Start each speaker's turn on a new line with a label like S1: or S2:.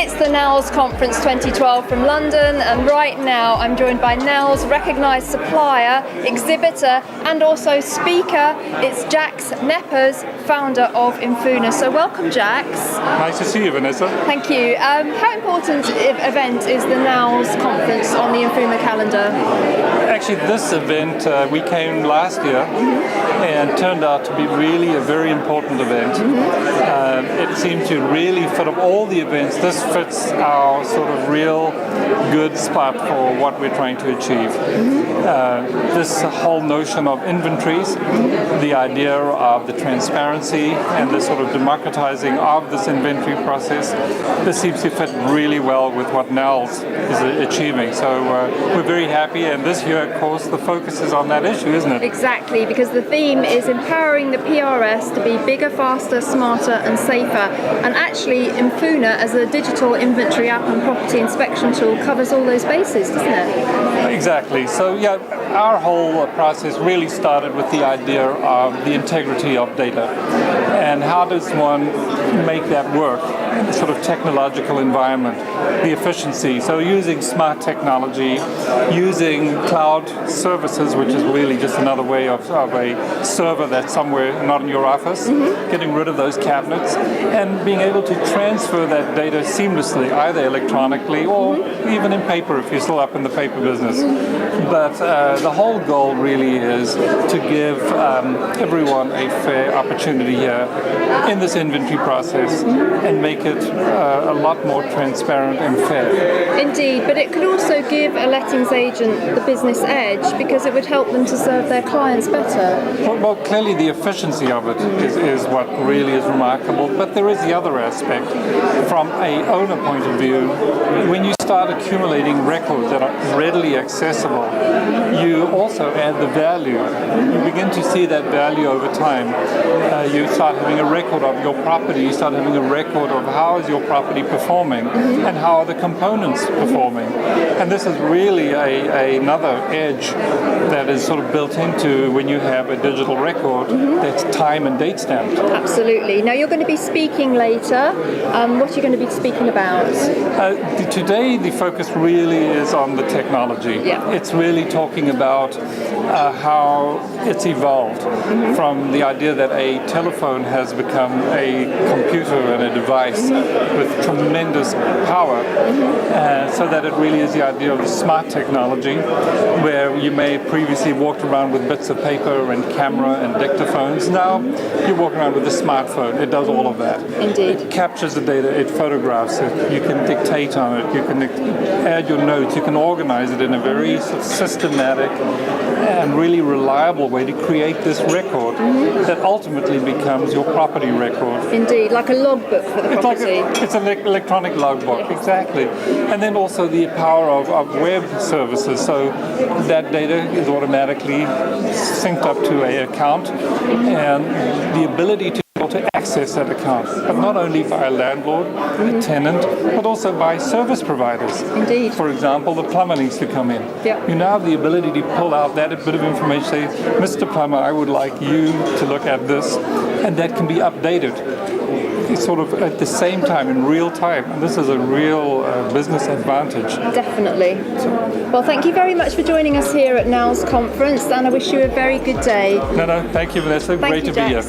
S1: It's the NALS Conference 2012 from London, and right now I'm joined by NALS recognised supplier, exhibitor and also speaker. It's Jax Kneppers, founder of Imfuna. So welcome, Jax.
S2: Nice to see you, Vanessa.
S1: Thank you. How important event is the NALS Conference on the Imfuna calendar?
S2: Actually, this event, we came last year and turned out to be really a very important event. It seemed to really fit of all the events, this fits our sort of real good spot for what we're trying to achieve. This whole notion of inventories, the idea of the transparency and the sort of democratizing of this inventory process, this seems to fit really well with what NALS is achieving. So we're very happy, and this year, of course, the focus is on that issue, isn't it?
S1: Exactly, because the theme is empowering the PRS to be bigger, faster, smarter and safer. And actually, Imfuna, as a digital inventory app and property inspection tool, covers all those bases, doesn't it?
S2: Exactly. So yeah, our whole process really started with the idea of the integrity of data. And how does one make that work in a sort of technological environment? The efficiency. So using smart technology, using cloud services, which is really just another way of a server that's somewhere not in your office, getting rid of those cabinets, and being able to transfer that data seamlessly, either electronically or even in paper if you're still up in the paper business. But the whole goal really is to give everyone a fair opportunity here in this inventory process and make it a lot more transparent and fair.
S1: Indeed, but it could also give a lettings agent the business edge because it would help them to serve their clients better.
S2: Well, clearly the efficiency of it is what really is remarkable, but there is the other aspect. From an owner point of view, when you start accumulating records that are readily accessible, you also add the value. You begin to see that value over time. You start having a record of your property, you start having a record of how is your property performing and how are the components performing. And this is really another edge that is sort of built into when you have a digital record that's time and date stamped.
S1: Absolutely. Now you're going to be speaking later. What are you going to be speaking about?
S2: Today the focus really is on the technology.
S1: Yeah.
S2: It's really talking about how it's evolved from the idea that a telephone has become a computer and a device with tremendous power, so that it really is the idea of the smart technology, where you may have previously walked around with bits of paper and camera and dictaphones. Now you walk around with a smartphone. It does all of that.
S1: Indeed.
S2: It captures the data, it photographs it, you can dictate on it, you can add your notes, you can organize it in a very systematic and really reliable way to create this record that ultimately becomes your property record.
S1: Indeed, like a logbook for the property.
S2: It's an electronic logbook, yes. Exactly. And then also the power of web services, so that data is automatically synced up to an account, and the ability to access that account, but not only by a landlord, a tenant, but also by service providers.
S1: Indeed.
S2: For example, the plumber needs to come in.
S1: Yeah.
S2: You now have the ability to pull out that bit of information, say, Mr. Plumber, I would like you to look at this, and that can be updated. It's sort of at the same time, in real time, and this is a real business advantage.
S1: Definitely. Well, thank you very much for joining us here at NALS Conference, and I wish you a very good day.
S2: No, thank you, Vanessa. Great to be here.